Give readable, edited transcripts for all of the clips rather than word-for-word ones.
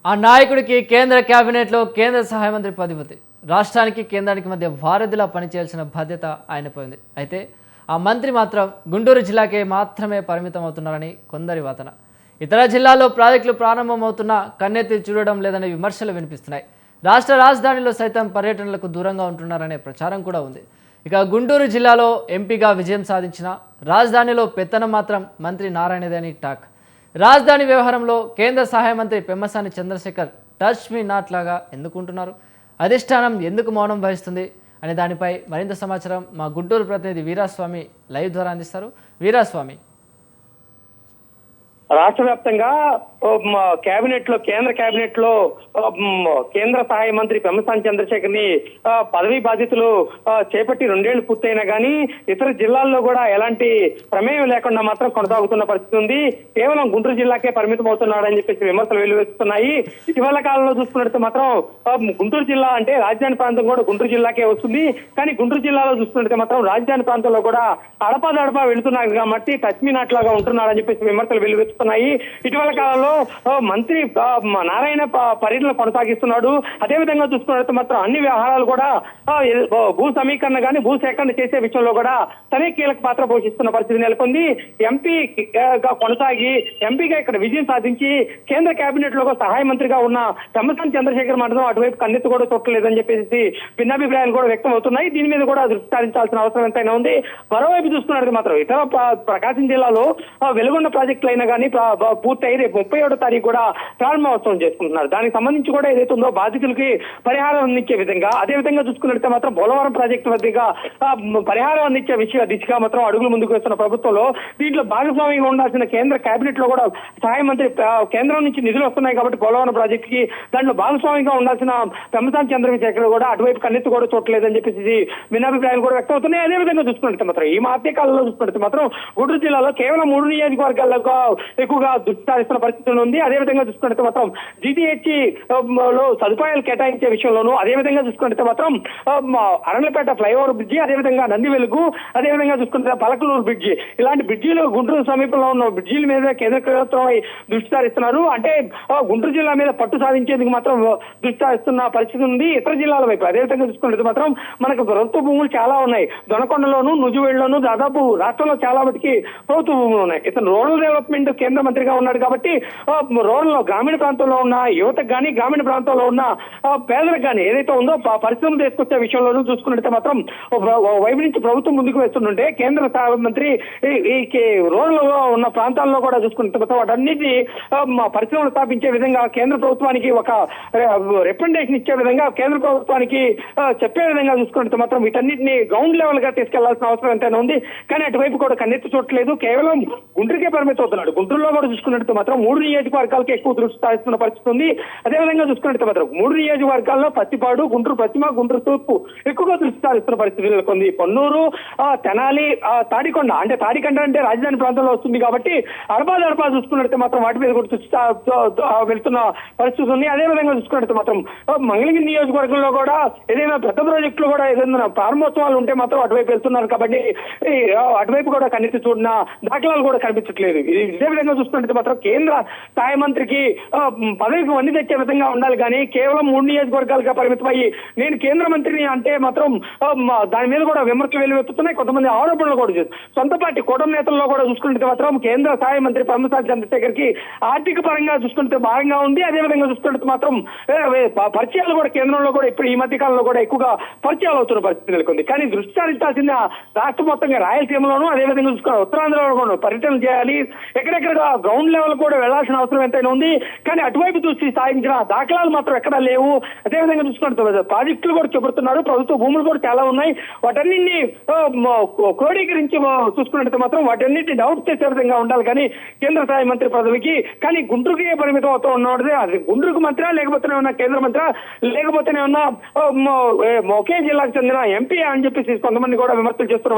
ఆ నాయకుడికి కేంద్ర కేబినెట్లో కేంద్ర సహాయ మంత్రి పదవి ఉంది. రాష్ట్రానికి కేంద్రానికి మధ్య వారధిలా పనిచేయాల్సిన బాధ్యత ఆయనపై ఉంది. అయితే ఆ మంత్రి మాత్రం గుంటూరు జిల్లాకే మాత్రమే పరిమితం అవుతున్నారని కొందరి వాదన. ఇతర జిల్లాల్లో ప్రాజెక్టులు ప్రారంభమవుతున్నా కన్నెత్తి చూడడం లేదనే విమర్శలు వినిపిస్తున్నాయి. రాష్ట్ర రాజధానిలో సైతం పర్యటనలకు దూరంగా ఉంటున్నారనే ప్రచారం కూడా ఉంది. ఇక గుంటూరు జిల్లాలో ఎంపీగా విజయం సాధించిన రాజధానిలో పెత్తనం మాత్రం మంత్రి నారాయణదే అని టాక్. రాజధాని వ్యవహారంలో కేంద్ర సహాయ మంత్రి Pemmasani Chandrasekhar touch me not లాగా ఎందుకుంటున్నారు, అధిష్టానం ఎందుకు మౌనం వహిస్తుంది అనే దానిపై మరింత సమాచారం మా గుంటూరు ప్రతినిధి వీరాస్వామి లైవ్ ద్వారా అందిస్తారు. వీరాస్వామి, రాష్ట్ర వ్యాప్తంగా కేంద్ర కేబినెట్ లో కేంద్ర సహాయ మంత్రి పెమ్మసాని చంద్రశేఖర్ ని పదవీ బాధ్యతలు చేపట్టి 2 ఏళ్లు పూర్తయినా కానీ ఇతర జిల్లాల్లో కూడా ఎలాంటి ప్రమేయం లేకుండా మాత్రం కొనసాగుతున్న పరిస్థితి ఉంది. కేవలం గుంటూరు జిల్లాకే పరిమితం అవుతున్నాడని చెప్పేసి విమర్శలు వెల్లువెత్తుతున్నాయి. ఇటీవల కాలంలో చూసుకున్నట్టు మాత్రం గుంటూరు జిల్లా అంటే రాజధాని ప్రాంతం కూడా గుంటూరు జిల్లాకే వస్తుంది. కానీ గుంటూరు జిల్లాలో చూసుకున్నట్టు మాత్రం రాజధాని ప్రాంతంలో కూడా అడపాదడపా వెళుతున్నారు కాబట్టి తచ్మినాట్ లాగా ఉంటున్నారని చెప్పేసి విమర్శలు వెల్లువెత్తుతున్నాయి. ఇటీవల కాలంలో మంత్రి నారాయణ పర్యటన కొనసాగిస్తున్నాడు. అదేవిధంగా చూసుకున్నట్టు మాత్రం అన్ని వ్యవహారాలు కూడా భూ సమీకరణ కానీ భూ సేకరణ చేసే విషయంలో కూడా తనే కీలక పాత్ర పోషిస్తున్న పరిస్థితి నెలకొంది. ఎంపీగా కొనసాగి ఎంపీగా ఇక్కడ విజయం సాధించి కేంద్ర కేబినెట్ లో సహాయ మంత్రిగా ఉన్న పెమ్మసాని చంద్రశేఖర్ మాత్రం అటువైపు కన్నెత్తి కూడా చూడలేదని చెప్పేసి భిన్నాభిప్రాయాలు కూడా వ్యక్తం అవుతున్నాయి. దీని మీద కూడా దృష్టి సారించాల్సిన అవసరం ఎంతైనా ఉంది. మరోవైపు చూసుకున్నట్టు మాత్రం ఇతర ప్రకాశం జిల్లాలో వెలుగొండ ప్రాజెక్టులు అయినా కానీ పూర్తయి రేపు 37వ తారీఖు కూడా ప్రారంభోత్సవం చేసుకుంటున్నారు. దానికి సంబంధించి కూడా ఏదైతే ఉందో బాధితులకి పరిహారం అందించే విధంగా, అదేవిధంగా చూసుకున్నట్లయితే మాత్రం పోలవరం ప్రాజెక్టు వద్దగా పరిహారం అందించే దిశగా మాత్రం అడుగులు ముందుకు వేస్తున్న ప్రభుత్వంలో దీంట్లో భాగస్వామ్యంగా ఉండాల్సిన కేంద్ర కేబినెట్ లో కూడా సహాయ మంత్రి కేంద్రం నుంచి నిధులు వస్తున్నాయి కాబట్టి పోలవరం ప్రాజెక్టు కి దాంట్లో భాగస్వామ్యంగా ఉండాల్సిన పెమ్మసాని చంద్రశేఖర్ కూడా అటువైపు కన్నెత్తి కూడా చూడలేదని చెప్పేసి భిన్నాభిప్రాయాలు కూడా వ్యక్తం అవుతున్నాయి. అదేవిధంగా చూసుకున్నట్లయితే మాత్రం ఈ మధ్య కాలంలో చూసుకున్నట్లయితే మాత్రం గుంటూరు జిల్లాలో కేవలం 3 నియోజకవర్గాల్లో ఎక్కువగా దృష్టి సారిస్తున్న పరిస్థితులు ఉంది. అదేవిధంగా చూసుకుంటే మాత్రం జీటీహెచ్ లో సదుపాయాలు కేటాయించే విషయంలోనూ, అదేవిధంగా చూసుకుంటే మాత్రం అరణ్యపేట ఫ్లైఓవర్ బ్రిడ్జి, అదేవిధంగా నంది వెలుగు, అదేవిధంగా చూసుకుంటే పలకలూరు బ్రిడ్జి, ఇలాంటి బ్రిడ్జిలు గుంటూరు సమీపంలో ఉన్న బ్రిడ్జిల మీద కేంద్ర ప్రభుత్వం దృష్టి సారిస్తున్నారు. అంటే గుంటూరు జిల్లా మీద పట్టు సాధించేందుకు మాత్రం దృష్టి సారిస్తున్న పరిస్థితి ఉంది. ఇతర జిల్లాల వైపు అదేవిధంగా చూసుకుంటే మాత్రం మనకు ప్రభుత్వ భూములు చాలా ఉన్నాయి. దొనకొండలోను, నుజువేడులోను దాదాపు రాష్ట్రంలో చాలా మటుకి ప్రభుత్వ భూములు ఉన్నాయి. ఇతను రూరల్ డెవలప్మెంట్ కేంద్ర మంత్రిగా ఉన్నాడు కాబట్టి రూరల్ గ్రామీణ ప్రాంతంలో ఉన్న యువతకు కానీ గ్రామీణ ప్రాంతంలో ఉన్న పేదలకు కానీ ఏదైతే ఉందో పరిశ్రమలు తీసుకొచ్చే విషయంలోనూ చూసుకున్నట్టే మాత్రం వైపు నుంచి ప్రభుత్వం ముందుకు వేస్తుంటే కేంద్ర సహాయ మంత్రి ఈ రూరల్ లో ఉన్న ప్రాంతాల్లో కూడా చూసుకుంటే మాత్రం వాటన్నిటి పరిశ్రమలు స్థాపించే విధంగా కేంద్ర ప్రభుత్వానికి ఒక రికమెండేషన్ ఇచ్చే విధంగా కేంద్ర ప్రభుత్వానికి చెప్పే విధంగా చూసుకుంటే మాత్రం వీటన్నిటిని గ్రౌండ్ లెవెల్ గా తీసుకెళ్లాల్సిన అవసరం ఎంతైనా ఉంది. కానీ అటువైపు కూడా కన్నెత్తి చూడలేదు. కేవలం గుంటూరుకే పరిమితం అవుతున్నాడు. గుంటూరులో కూడా చూసుకున్నట్టు మాత్రం 3 నియోజకవర్గాలకు ఎక్కువ దృష్టి సారిస్తున్న పరిస్థితి ఉంది. అదేవిధంగా చూసుకున్నట్టు మాత్రం 3 నియోజకవర్గాల్లో పత్తిపాడు, గుంటూరు పశ్చిమ, గుంటూరు తూర్పు ఎక్కువగా దృష్టి సారిస్తున్న పరిస్థితి నెలకొంది. పొన్నూరు, తెనాలి, తాడికొండ అంటే తాడికొండ అంటే రాజధాని ప్రాంతంలో వస్తుంది కాబట్టి అడపా చూసుకున్నట్టు మాత్రం వాటి మీద కూడా దృష్టి వెళ్తున్న పరిస్థితి ఉంది. అదేవిధంగా చూసుకున్నట్టు మాత్రం మంగళగిరి నియోజకవర్గంలో కూడా ఏదైనా పెద్ద ప్రాజెక్టులు కూడా ఏదైనా ప్రారంభోత్సవాలు ఉంటే మాత్రం అటువైపు వెళ్తున్నారు కాబట్టి అటువైపు కూడా కన్నెత్తి చూడిన దాఖలాలు కూడా కనిపించట్లేదు. ఇదే విధంగా చూసుకుంటే మాత్రం కేంద్ర సహాయ మంత్రికి పదవికి వన్ని తెచ్చే విధంగా ఉండాలి కానీ కేవలం 3 నియోజకవర్గాలుగా పరిమితమయ్యి నేను కేంద్ర మంత్రిని అంటే మాత్రం దాని మీద కూడా విమర్శలు వెలువెత్తుతున్నాయి. కొంతమంది ఆరోపణలు కూడా చేస్తారు. సొంత పార్టీ కూటమి నేతల్లో కూడా చూసుకుంటే మాత్రం కేంద్ర సహాయ మంత్రి పెమ్మసాని చంద్రశేఖర్ కి ఆర్థిక పరంగా చూసుకుంటే భారంగా ఉంది. అదేవిధంగా చూసుకుంటే మాత్రం పరిచయాలు కూడా కేంద్రంలో కూడా ఇప్పుడు ఈ మధ్య కాలంలో కూడా ఎక్కువగా పరిచయాలు అవుతున్న పరిస్థితి నెలకొంది. కానీ దృష్టి సారించాల్సిన రాష్ట్ర మొత్తంగా రాయలసీమలోనూ అదేవిధంగా చూసుకుని ఉత్తరాంధ్రలో కూడా పర్యటన చేయాలి. ఎక్కడెక్కడ గ్రౌండ్ లెవెల్ కూడా వెళ్లాల్సిన అవసరం ఎంతైనా ఉంది. కానీ అటువైపు దృష్టి సాధించిన దాఖలాలు మాత్రం ఎక్కడా లేవు. అదేవిధంగా చూసుకుంటే ప్రాజెక్టులు కూడా చెబుతున్నారు. ప్రభుత్వ భూములు కూడా చాలా ఉన్నాయి. వాటన్నింటినీ క్రోడీకరించి చూసుకున్నట్టు మాత్రం వాటన్నింటినీ డెవలప్ చేసే విధంగా ఉండాలి కానీ కేంద్ర సహాయ మంత్రి పదవికి. కానీ గుంటూరుకి పరిమితం అవుతూ ఉన్నది అది గుంటూరుకు మంత్రి లేకపోతేనే ఉన్న కేంద్ర మంత్రి లేకపోతేనే ఉన్న ఒకే జిల్లాకు చెందిన ఎంపీ అని చెప్పేసి కొంతమంది కూడా విమర్శలు చేస్తున్న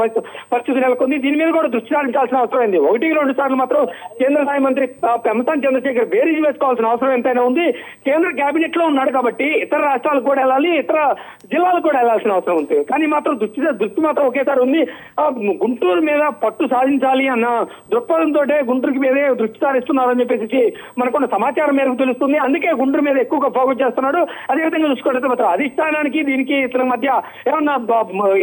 పరిస్థితి నెలకొంది. దీని మీద కూడా దృష్టి సారించాల్సిన అవసరం అయింది. 1-2 సార్లు మాత్రం కేంద్ర సహాయ మంత్రి పెమ్మసాని పెమ్మసాని చంద్రశేఖర్ బేరీజు వేసుకోవాల్సిన అవసరం ఎంతైనా ఉంది. కేంద్ర కేబినెట్ లో ఉన్నాడు కాబట్టి ఇతర రాష్ట్రాలకు కూడా వెళ్ళాలి, ఇతర జిల్లాలకు కూడా వెళ్లాల్సిన అవసరం ఉంది. కానీ మాత్రం దృష్టి మాత్రం ఒకేసారి ఉంది. గుంటూరు మీద పట్టు సాధించాలి అన్న దృక్పథంతో గుంటూరుకి మీదే దృష్టి సారిస్తున్నారని చెప్పేసి మనకున్న సమాచారం మేరకు తెలుస్తుంది. అందుకే గుంటూరు మీద ఎక్కువగా ఫోకస్ చేస్తున్నాడు. అదేవిధంగా చూసుకుంటే మాత్రం అధిష్టానానికి దీనికి ఇతర మధ్య ఏమన్నా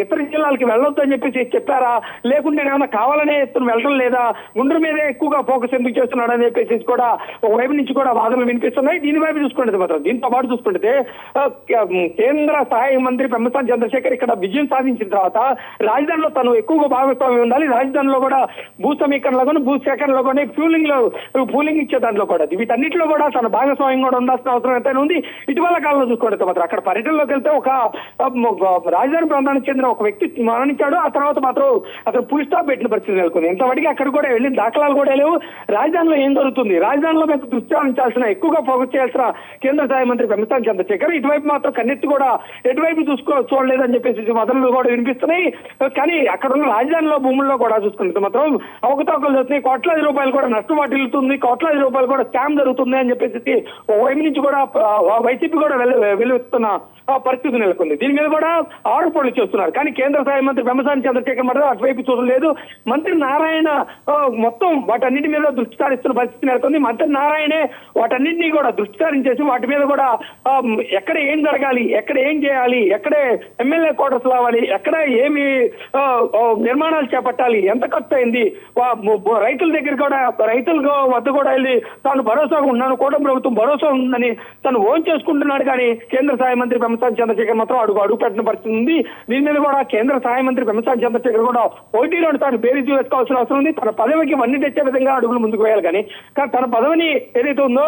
ఇతర జిల్లాలకి వెళ్ళొద్దు అని చెప్పేసి చెప్పారా, లేకుంటే ఏమన్నా కావాలనే ఇతను వెళ్ళడం లేదా, గుంటూరు మీదే ఎక్కువగా ఫోకస్ ఎందుకు చేస్తున్నాడు అని చెప్పేసి కూడా ఒకవైపు నుంచి కూడా వాదనలు వినిపిస్తున్నాయి. దీని వైపు చూసుకుంటే మాత్రం దీంతో పాటు చూసుకుంటే కేంద్ర సహాయ మంత్రి పెమ్మసాని చంద్రశేఖర్ ఇక్కడ విజయం సాధించిన తర్వాత రాజధానిలో తను ఎక్కువగా భాగస్వామ్యం ఉండాలి. రాజధానిలో కూడా భూ సమీకరణలో కానీ భూ సేకరణలో కానీ పూలింగ్ ఇచ్చే దాంట్లో కూడా వీటన్నిటిలో కూడా తన భాగస్వామ్యం కూడా ఉండాల్సిన అవసరం ఎంతైనా ఉంది. ఇటీవల కాలంలో చూసుకోవడం మాత్రం అక్కడ పర్యటనలోకి వెళ్తే ఒక రాజధాని ప్రాంతానికి చెందిన ఒక వ్యక్తి మరణించాడు. ఆ తర్వాత మాత్రం అతను ఫుల్ స్టాప్ పెట్టిన పరిస్థితి నెలకొంది. ఇంతవరకు అక్కడ కూడా వెళ్ళిన దాఖలాలు కూడా లేవు. రాజధానిలో ఏం జరుగుతుంది, రాజధానిలో మేము దృష్టి సారించాల్సిన ఎక్కువగా ఫోకస్ చేయాల్సిన కేంద్ర సహాయ మంత్రి పెమ్మసాని చంద్రశేఖర్ ఇటువైపు మాత్రం కన్నెత్తి కూడా ఎటువైపు చూడలేదని చెప్పేసి వదనలు కూడా వినిపిస్తున్నాయి. కానీ అక్కడ ఉన్న రాజధానిలో భూముల్లో కూడా చూసుకుంటే మాత్రం అవకతవకలు జరుగుతున్నాయి. కోట్లాది రూపాయలు కూడా నష్టం వాటిల్లుతుంది, కోట్లాది రూపాయలు కూడా స్కామ్ జరుగుతుంది అని చెప్పేసి వైపు నుంచి కూడా వైసీపీ కూడా వెలువెత్తుతున్న పరిస్థితి నెలకొంది. దీని మీద కూడా ఆరోపణలు చేస్తున్నారు. కానీ కేంద్ర సహాయ మంత్రి పెమ్మసాని చంద్రశేఖర్ మాత్రం అటువైపు చూడలేదు. మంత్రి నారాయణ మొత్తం వాటన్నిటి మీద దృష్టి సారిస్తున్న పరిస్థితి నెలకొంది. మంత్రి నారాయణే వాటన్నింటినీ కూడా దృష్టి సారించేసి వాటి మీద కూడా ఎక్కడ ఏం జరగాలి, ఎక్కడ ఏం చేయాలి, ఎక్కడే ఎమ్మెల్యే క్వార్టర్స్ రావాలి, ఎక్కడ ఏమి నిర్మాణాలు చేపట్టాలి, ఎంత ఖర్చు అయింది, రైతుల దగ్గర కూడా రైతుల వద్ద కూడా వెళ్ళి తాను భరోసాగా ఉన్నాను, కూటమి ప్రభుత్వం భరోసా ఉందని తను ఓన్ చేసుకుంటున్నాడు. కానీ కేంద్ర సహాయ మంత్రి పెమ్మసాని చంద్రశేఖర్ మాత్రం అడుగు పెట్టిన పరిస్థితి ఉంది. దీని మీద కూడా కేంద్ర సహాయ మంత్రి పెమ్మసాని చంద్రశేఖర్ కూడా 1-2 తాను బేరీజు వేసుకోవాల్సిన అవసరం ఉంది. తన పదవికి వన్నీ తెచ్చే విధంగా అడుగులు ముందుకు వేయాలి. కానీ తన పదవిని ఏదైతే ఉందో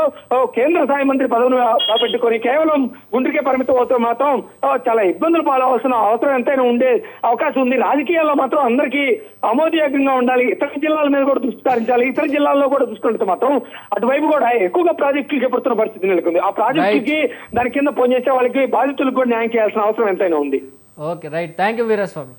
కేంద్ర సహాయ మంత్రి పదవిని పెట్టుకొని కేవలం గుంటూరుకే పరిమితం అవుతూ మాత్రం చాలా ఇబ్బందులు పాలవలసిన అవసరం ఎంతైనా ఉండే అవకాశం ఉంది. రాజకీయాల్లో మాత్రం అందరికీ ఆమోదయోగ్యంగా ఉండాలి. ఇతర జిల్లాల మీద కూడా దృష్టి సారించాలి. ఇతర జిల్లాల్లో కూడా చూసుకుంటే మాత్రం అటువైపు కూడా ఎక్కువగా ప్రాజెక్టులు చేపడుతున్న పరిస్థితి నెలకొంది. ఆ ప్రాజెక్టుకి దాని కింద పనిచేసే వాళ్ళకి బాధితులకు కూడా న్యాయం చేయాల్సిన అవసరం ఎంతైనా ఉంది. Okay, right. Thank you Veeraswamy.